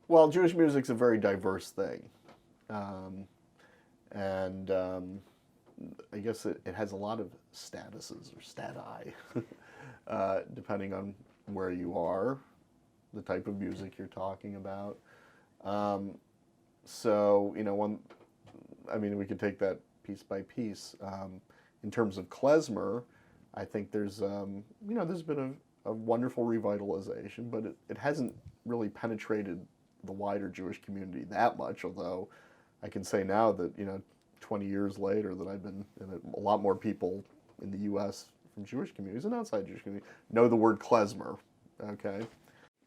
Well, Jewish music's a very diverse thing. Um, and I guess it has a lot of statuses or stati, depending on where you are, the type of music you're talking about. Um, so, I mean, we could take that piece by piece. In terms of klezmer, I think there's been a wonderful revitalization, but it hasn't really penetrated the wider Jewish community that much, although I can say now that, 20 years later that I've been, and a lot more people in the U.S. from Jewish communities and outside Jewish communities know the word klezmer, okay?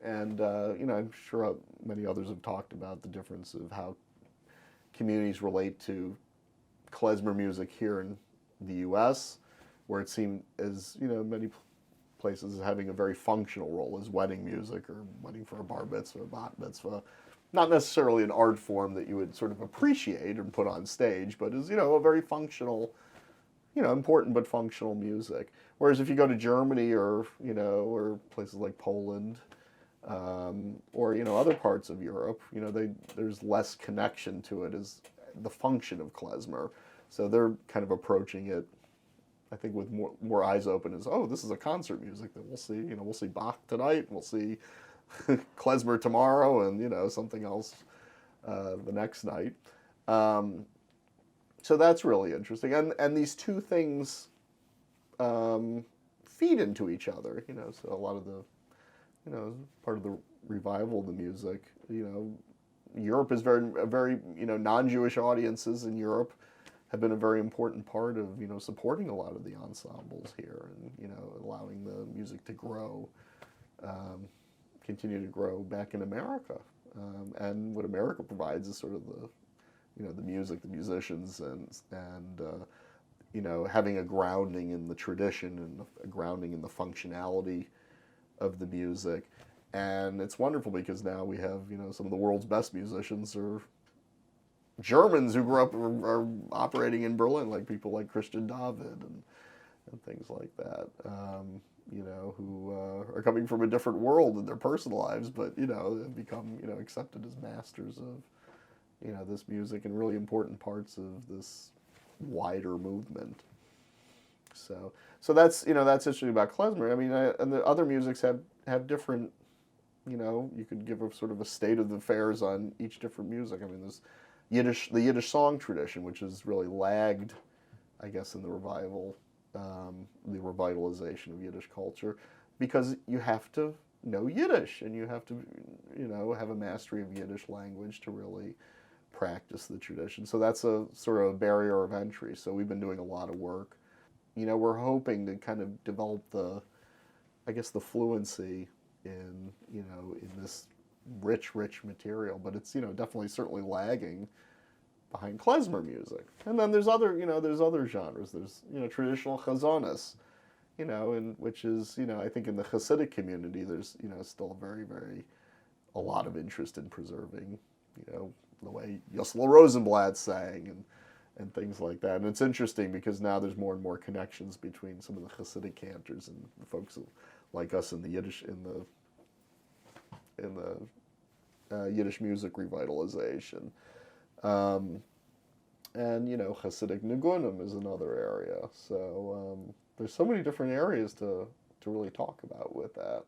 And, I'm sure many others have talked about the difference of how communities relate to klezmer music here in the U.S., where it seemed as, many places having a very functional role as wedding music or wedding for a bar mitzvah, a bat mitzvah. Not necessarily an art form that you would sort of appreciate and put on stage, but is, a very functional, important but functional music. Whereas if you go to Germany or places like Poland, or, other parts of Europe, there's less connection to it as the function of klezmer. So they're kind of approaching it, I think, with more eyes open as, oh, this is a concert music that we'll see. We'll see Bach tonight, we'll see klezmer tomorrow, and something else the next night. So that's really interesting, and these two things feed into each other. So a lot of the part of the revival of the music. Europe is very non-Jewish audiences in Europe have been a very important part of supporting a lot of the ensembles here, and allowing the music to grow. Continue to grow back in America. And what America provides is sort of the music, the musicians, and having a grounding in the tradition and a grounding in the functionality of the music. And it's wonderful because now we have, some of the world's best musicians are Germans who grew up are operating in Berlin, like people like Christian David and things like that. Who are coming from a different world in their personal lives, but, have become, accepted as masters of, this music and really important parts of this wider movement. So that's, that's interesting about klezmer. I mean, and the other musics have different, you could give a sort of a state of the affairs on each different music. I mean, there's the Yiddish song tradition, which has really lagged, I guess, in the revival, the revitalization of Yiddish culture, because you have to know Yiddish and you have to, have a mastery of Yiddish language to really practice the tradition. So that's a sort of a barrier of entry. So we've been doing a lot of work. We're hoping to kind of develop the fluency in, in this rich material, but it's, definitely certainly lagging behind klezmer music. And then there's other genres. There's, traditional chazonis, which is, I think in the Hasidic community, there's, still a lot of interest in preserving, the way Yossel Rosenblatt sang and things like that. And it's interesting because now there's more and more connections between some of the Hasidic cantors and the folks like us in the Yiddish, Yiddish music revitalization. And, Hasidic Nigunim is another area. So there's so many different areas to really talk about with that.